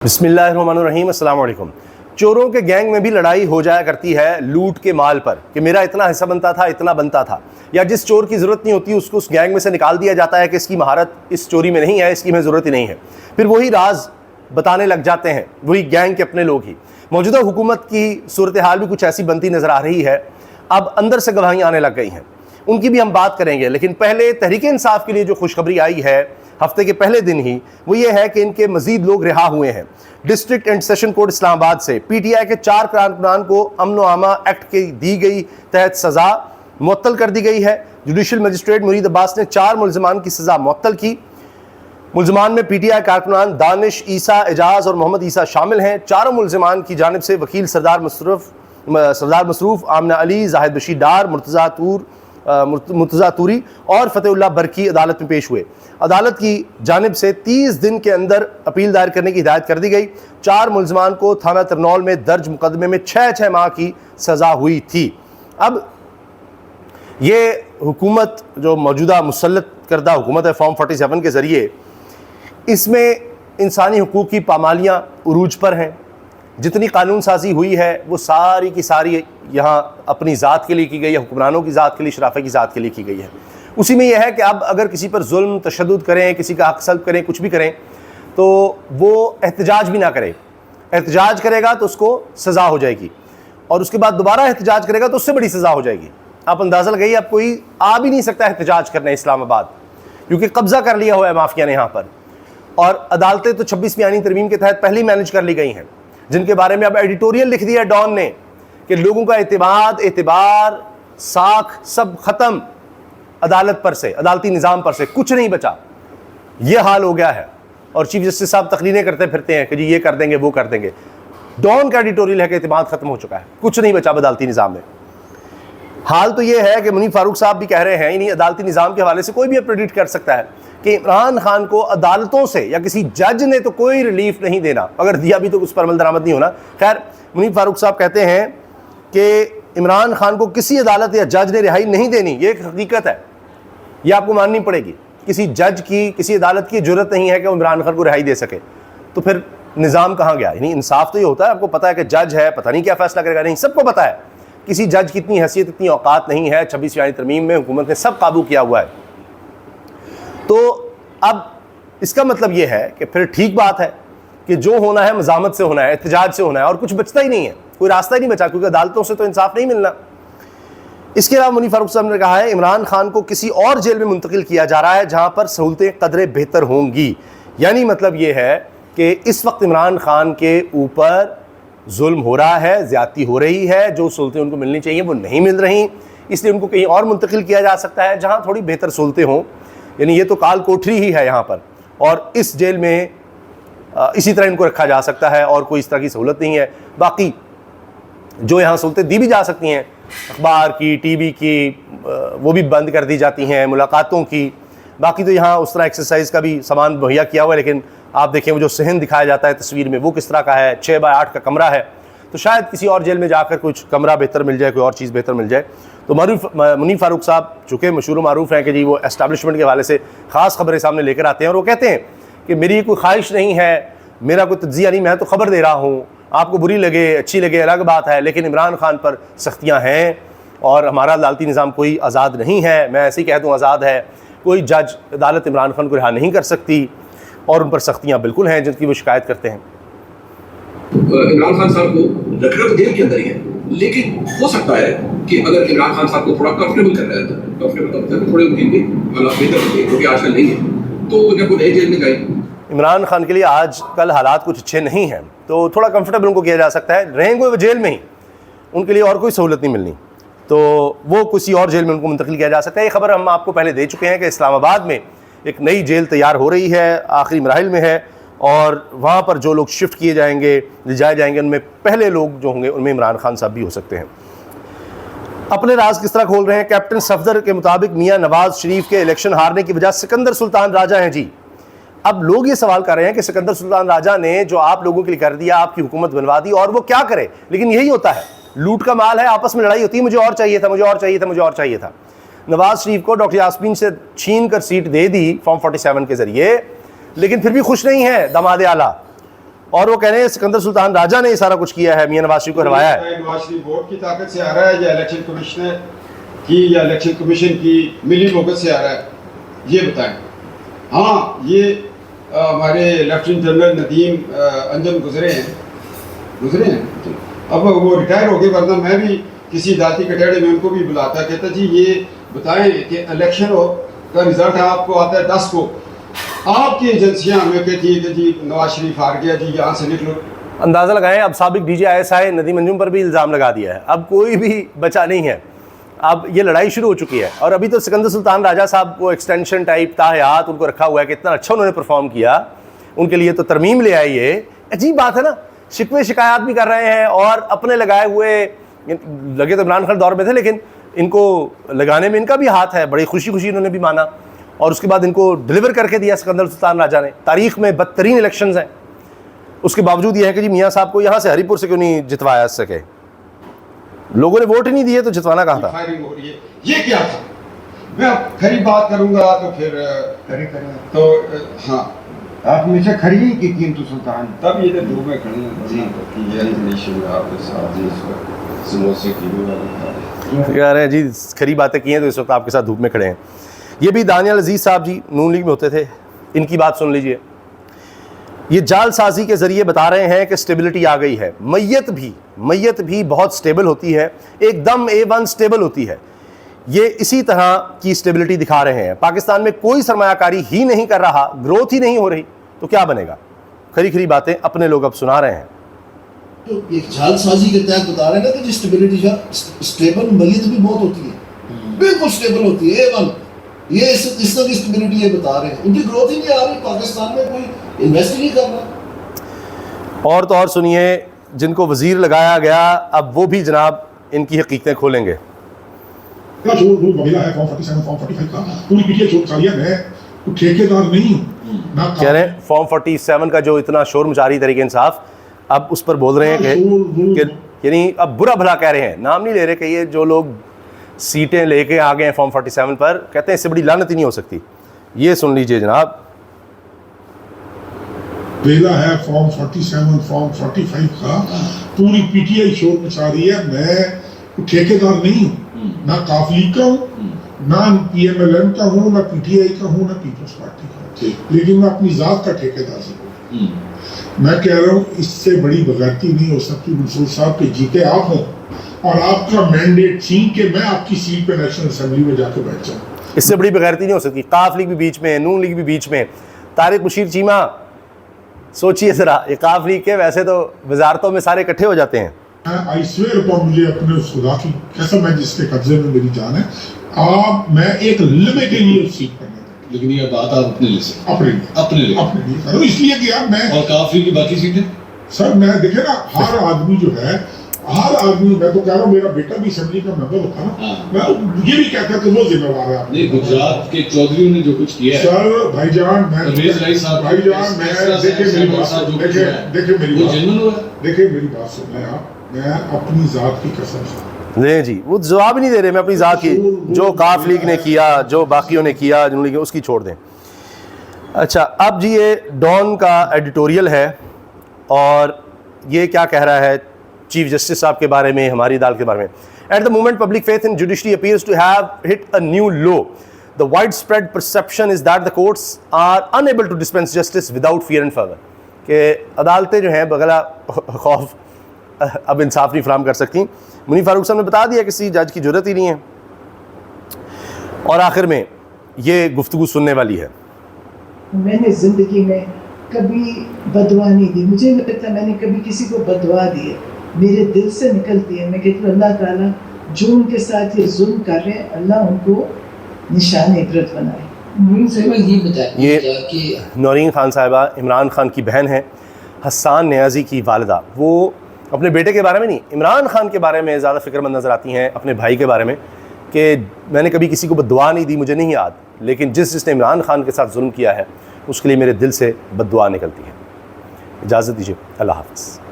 बिस्मिल्लाहिर्रहमानिर्रहीम, अस्सलाम वालेकुम। चोरों के गैंग में भी लड़ाई हो जाया करती है लूट के माल पर कि मेरा इतना हिस्सा बनता था, इतना बनता था, या जिस चोर की ज़रूरत नहीं होती उसको उस गैंग में से निकाल दिया जाता है कि इसकी महारत इस चोरी में नहीं है, इसकी हमें ज़रूरत ही नहीं है। फिर वही राज बताने लग जाते हैं, वही गैंग के अपने लोग ही। मौजूदा हुकूमत की सूरत हाल भी कुछ ऐसी बनती नज़र आ रही है। अब अंदर से गवाहियाँ आने लग गई हैं, उनकी भी हम बात करेंगे। लेकिन पहले तहरीक इंसाफ के लिए जो खुशखबरी आई है हफ्ते के पहले दिन ही, वो ये है कि इनके मजीद लोग रिहा हुए हैं। District and session court Islamabad से पीटीआई के 4 कारकुनान को अमन व आमा एक्ट की दी गई तहत सज़ा मुअत्तल कर दी गई है। जुडिशल मजिस्ट्रेट मुरीद अब्बास ने 4 मुलजमान की सज़ा मुअत्तल की। मुलजमान में पीटीआई कारकुनान दानिश, ईसा, एजाज और मोहम्मद ईसा शामिल हैं। चारों मुलजमान की जानिब से वकील सरदार मसरूफ, आमना अली, जाहिद बशीर डार, मुर्तज़ा तूरी और फ़तेहुल्लाह बरकी अदालत में पेश हुए। अदालत की जानिब से 30 दिन के अंदर अपील दायर करने की हिदायत कर दी गई। 4 मुलजमान को थाना तरनौल में दर्ज मुकदमे में 6 माह की सज़ा हुई थी। अब ये हुकूमत जो मौजूदा मुसल्लत करदा हुकूमत है फॉर्म 47 के ज़रिए, इसमें इंसानी हुकूक़ की पामालियाँ उरूज पर हैं। जितनी कानून साजी हुई है वो सारी की सारी यहाँ अपनी ज़ात के लिए की गई है, हुक्मरानों की ज़ात के लिए, शराफ़े की ज़ात के लिए की गई है। उसी में यह है कि अब अगर किसी पर जुल्म तशद्दुद करें, किसी का हक़ सल्ब करें, कुछ भी करें, तो वो एहतजाज भी ना करे। एहतजाज करेगा तो उसको सज़ा हो जाएगी, और उसके बाद दोबारा एहतजाज करेगा तो उससे बड़ी सज़ा हो जाएगी। आप अंदाज़ा लगाइए, अब कोई आ भी नहीं सकता एहतजाज करने इस्लामाबाद, क्योंकि कब्ज़ा कर लिया हुआ है माफिया ने यहाँ पर। और अदालतें तो 26वीं आईनी तरमीम के तहत पहले ही मैनेज कर ली गई हैं, जिनके बारे में अब एडिटोरियल लिख दिया डॉन ने कि लोगों का एतबार, साख सब ख़त्म अदालत पर से, अदालती निज़ाम पर से कुछ नहीं बचा। ये हाल हो गया है। और चीफ जस्टिस साहब तकरीरें करते फिरते हैं कि जी ये कर देंगे, वो कर देंगे। डॉन का एडिटोरियल है कि एतबार ख़त्म हो चुका है, कुछ नहीं बचा अदालती निज़ाम में। हाल तो ये है कि मुनीफ फारूक साहब भी कह रहे हैं, यानी अदालती निज़ाम के हवाले से कोई भी अब प्रेडिक्ट कर सकता है कि इमरान खान को अदालतों से या किसी जज ने तो कोई रिलीफ नहीं देना, अगर दिया भी तो उस पर अमल दरामद नहीं होना। खैर, मुनीफ फारूक साहब कहते हैं कि इमरान खान को किसी अदालत या जज ने रिहाई नहीं देनी। ये एक हकीकत है, ये आपको माननी पड़ेगी। किसी जज की, किसी अदालत की जरूरत नहीं है कि वो इमरान खान को रिहाई दे सके। तो फिर निज़ाम कहाँ गया? यानी इंसाफ तो ये होता है, आपको पता है कि जज है, पता नहीं क्या फैसला करेगा। नहीं, सबको पता है किसी जज की इतनी हैसियत, इतनी औकात नहीं है। 26वीं आईनी तरमीम में हुकूमत ने सब काबू किया हुआ है। तो अब इसका मतलब ये है कि फिर ठीक बात है कि जो होना है मज़ामत से होना है, एहतजाज से होना है, और कुछ बचता ही नहीं है, कोई रास्ता ही नहीं बचा, क्योंकि अदालतों से तो इंसाफ नहीं मिलना। इसके अलावा मुनीफ फारूक साहब ने कहा है इमरान खान को किसी और जेल में मुंतकिल किया जा रहा है जहां पर सहूलतें कदरे बेहतर होंगी। यानी मतलब ये है कि इस वक्त इमरान खान के ऊपर जुल्म हो रहा है, ज़्यादती हो रही है, जो सहूलतें उनको मिलनी चाहिए वो नहीं मिल रही, इसलिए उनको कहीं और मुंतकिल किया जा सकता है जहाँ थोड़ी बेहतर सहूलतें हों। यानी ये तो काल कोठरी ही है यहाँ पर, और इस जेल में इसी तरह इनको रखा जा सकता है और कोई इस तरह की सहूलत नहीं है। बाकी जो यहाँ सहूलतें दी भी जा सकती हैं, अखबार की, टीवी की, वो भी बंद कर दी जाती हैं, मुलाकातों की। बाकी तो यहाँ उस तरह एक्सरसाइज का भी सामान मुहैया किया हुआ है। लेकिन आप देखें वो जो सहन दिखाया जाता है तस्वीर में, वो किस तरह का है। 6 बाय 8 का कमरा है, तो शायद किसी और जेल में जाकर कुछ कमरा बेहतर मिल जाए, कोई और चीज़ बेहतर मिल जाए। तो मुनीफ फारूक साहब चूँकि मशहूर मारूफ हैं कि जी वो एस्टैब्लिशमेंट के हवाले से ख़ास खबरें सामने लेकर आते हैं, और वो कहते हैं कि मेरी कोई ख्वाहिश नहीं है, मेरा कोई तज्जिया नहीं, मैं तो खबर दे रहा हूँ, आपको बुरी लगे अच्छी लगे अलग बात है, लेकिन इमरान खान पर सख्तियाँ हैं और हमारा अदालती निज़ाम कोई आज़ाद नहीं है। मैं ऐसे ही कह दूँ आज़ाद है, कोई जज अदालत इमरान खान को रिहा नहीं कर सकती, और उन पर सख्तियाँ बिल्कुल हैं जिनकी वो शिकायत करते हैं। इमरान खान साहब को रखना तो जेल के अंदर ही है, लेकिन हो सकता है कि अगर इमरान खान साहब को थोड़ा कंफर्टेबल कर रहा है, तो कंफर्टेबल मतलब थोड़े उनके हालात बेहतर होंगे, क्योंकि आजकल नहीं है, तो जब वो नए जेल में गए, इमरान खान के लिए आज कल हालात कुछ अच्छे नहीं हैं, तो थोड़ा कंफर्टेबल उनको किया जा सकता है। रहेंगे वो जेल में ही, उनके लिए और कोई सहूलत नहीं मिलनी, तो वो किसी और जेल में उनको मुंतकिल किया जा सकता है। ये खबर हम आपको पहले दे चुके हैं कि इस्लामाबाद में एक नई जेल तैयार हो रही है, आखिरी मराहिल में है, और वहाँ पर जो लोग शिफ्ट किए जाएंगे, ले जाए जाएंगे, उनमें पहले लोग जो होंगे उनमें इमरान खान साहब भी हो सकते हैं। अपने राज किस तरह खोल रहे हैं? कैप्टन सफदर के मुताबिक मियाँ नवाज शरीफ के इलेक्शन हारने की वजह सिकंदर सुल्तान राजा हैं जी। अब लोग ये सवाल कर रहे हैं कि सिकंदर सुल्तान राजा ने जो आप लोगों के लिए कर दिया, आपकी हुकूमत बनवा दी, और वो क्या करे। लेकिन यही होता है, लूट का माल है, आपस में लड़ाई होती है, मुझे और चाहिए था, मुझे और चाहिए था, मुझे और चाहिए था। नवाज शरीफ को डॉक्टर यास्मीन से छीन कर सीट दे दी फॉर्म 47 के जरिए, लेकिन फिर भी खुश नहीं है दामाद आला। और वो कह रहे हैं सिकंदर सुल्तान राजा ने ये सारा कुछ किया है, मियां नवाज शरीफ को हरवाया है। नवाज शरीफ वोट की ताकत से आ रहा है या इलेक्शन कमिश्नर की या इलेक्शन कमीशन की मिली मोहब्बत से आ रहा है, ये बताएं। हाँ, ये हमारे लेफ्टिनेंट जनरल नदीम अंजम गुजरे हैं। अब वो रिटायर हो गए, वरना मैं भी किसी दाती कटेड़े में उनको भी बुलाता, कहता जी ये बताएं कि इलेक्शन का रिजल्ट आपको आता है 10 को, आपकी एजेंसियां हमें कहती है कि जी नवाज शरीफ हार गया, जी यहाँ से निकलो। अंदाज़ा लगाएं, अब साबिक DGISI नदीम अंजुम पर भी इल्ज़ाम लगा दिया है। अब कोई भी बचा नहीं है, अब ये लड़ाई शुरू हो चुकी है। और अभी तो सिकंदर सुल्तान राजा साहब को एक्सटेंशन टाइप ताहयात उनको रखा हुआ है कि इतना अच्छा उन्होंने परफॉर्म किया, उनके लिए तो तरमीम ले आई। ये अजीब बात है ना, शिकवे शिकायत भी कर रहे हैं और अपने लगाए हुए, लगे तो इमरान खान दौर में थे लेकिन इनको लगाने में इनका भी हाथ है। बड़ी खुशी खुशी इन्होंने भी माना और उसके बाद इनको डिलीवर करके दिया सिकंदर सुल्तान राजा ने। तारीख में बदतरीन इलेक्शंस हैं, उसके बावजूद यह है कि जी मियाँ साहब को यहाँ से हरीपुर से क्यों नहीं जितवाया सके, लोगों ने वोट ही नहीं दिए तो जितवाना कहाँ था। फायरिंग हो रही है, ये क्या था? मैं अब खरी बात करूंगा तो फिर तो हाँ, आप हमेशा खड़ी ही की कीमत सुल्तान, तब ये तो दो में खड़े हैं जी कि ये रिलेशन आपके साथ जी समोसे की कह रहे हैं जी खरी बातें की हैं तो इस वक्त आपके साथ धूप में खड़े हैं। ये भी दानियाल अजीज़ साहब जी नून लीग में होते थे, इनकी बात सुन लीजिए। ये जालसाजी के ज़रिए बता रहे हैं कि स्टेबिलिटी आ गई है। मैयत भी बहुत स्टेबल होती है, एकदम A1 स्टेबल होती है। ये इसी तरह की स्टेबिलिटी दिखा रहे हैं। पाकिस्तान में कोई सरमायाकारी ही नहीं कर रहा, ग्रोथ ही नहीं हो रही, तो क्या बनेगा? खरी खरी बातें अपने लोग अब सुना रहे हैं। तो एक जालसाजी के तहत बता रहे हैं ना कि स्टेबिलिटी स्टेबल मैयत भी बहुत होती है, बिल्कुल स्टेबल होती है A1। ये इस तरह की स्टेबिलिटी ये बता रहे हैं, उनकी ग्रोथ ही नहीं आ रही, पाकिस्तान में कोई इन्वेस्ट ही नहीं कर रहा। और तो और सुनिए, जिनको वजीर लगाया गया अब वो भी जनाब इनकी हकीकतें खोलेंगे। वगैरह है फॉर्म 47 फॉर्म 45 का पूरी पीटीआई शोर मचा रही है। मैं ठेकेदार नहीं हूँ ना। कह रहे हैं फॉर्म 47 का जो इतना शोर मचा रही तरीके इंसाफ, अब उस पर बोल रहे हैं कि यानी अब बुरा भला कह रहे हैं, नाम नहीं ले रहे कि ये जो लोग सीटें लेके आ गए हैं फॉर्म 47 पर, कहते हैं इससे बड़ी लानत ही नहीं हो सकती। ये सुन लीजिए जनाब। पहला है फॉर्म 47 फॉर्म 45 का पूरी पीटीआई शोर मचा रही है। मैं ठेकेदार नहीं हूँ, ना काफली का हूँ, ना PMLN का हूँ, ना PTI का हूँ, ना पीपल्स पार्टी का हूँ, लेकिन मैं अपनी जात का ठेकेदार हूँ। मैं कह रहा हूँ इससे बड़ी बगावती नहीं हो सकती। मंसूर साहब के जीते आप हो और आपका मैंडेट छीन के मैं आपकी सीट पे नेशनल असेंबली में जाकर बैठ जाऊँ, इससे बड़ी बगैरती नहीं हो सकती। काफ लीग भी बीच में, नून लीग भी बीच में, तारिक मुशीर चीमा, सोचिए जरा, ये काफ लीग के वैसे तो वजारतों में सारे इकट्ठे हो जाते हैं। आई स्वेयर अपॉन, मुझे अपने उस खुदा की कसम है जिसके कब्जे में मेरी जान है, मैं एक लिमिटेड ईयर सीट पर, लेकिन ये बात आप अपने लिए से अपने लिए करो, इसलिए कि यार मैं और काफी की बाकी सीटें सर, मैं देखे ना हर आदमी जो है, हर आदमी, मैं तो कह रहा हूँ मेरा बेटा भी असेंबली का मेंबर होता ना, मैं ये भी कहता कि वो जिम्मेवार है। नहीं, गुजरात के चौधरी ने जो कुछ किया है सर भाईजान, मैं परवेज राय साहब, भाईजान, मैं देखिए मेरी बात सुन, देखिए मेरी बात सुन रहे आप, मैं अपनी जात की कसम से नहीं जी, वो जवाब नहीं दे रहे। मैं अपनी जात की, जो काफ लीग ने किया, जो बाकियों ने किया, जिन्होंने किया, उसकी छोड़ दें। अच्छा, अब जी ये डॉन का एडिटोरियल है और ये क्या कह रहा है चीफ जस्टिस साहब के बारे में, हमारी अदालत के बारे में। At the moment public faith in judiciary appears to have hit a new low. The widespread perception is that the courts are unable to dispense justice without fear and favour. कि अदालतें जो हैं बगला खौफ अब इंसाफ नहीं फराम कर सकती। मुनीर फारूक साहब ने बता दिया किसी जज की जरूरत ही नहीं है। और आखिर में ये गुफ्तगू सुनने वाली है। मैंने ज़िंदगी में कभी बदवा नहीं दी, मुझे नहीं लगता मैंने कभी किसी को बदवा दी है, मेरे दिल से निकलती है। मैं कहती हूँ अल्लाह ताला जो उनके साथ ये जुल्म कर रहे हैं, अल्लाह उनको निशान इबरत बनाए। ये नौरीन खान साहिबा इमरान खान की बहन है, हसन नियाज़ी की वालिदा। वो अपने बेटे के बारे में नहीं, इमरान खान के बारे में ज़्यादा फ़िक्रमंद नज़र आती हैं, अपने भाई के बारे में, कि मैंने कभी किसी को बद्दुआ नहीं दी, मुझे नहीं याद, लेकिन जिसने इमरान खान के साथ जुल्म किया है उसके लिए मेरे दिल से बद्दुआ निकलती है। इजाज़त दीजिए, अल्लाह हाफ़िज़।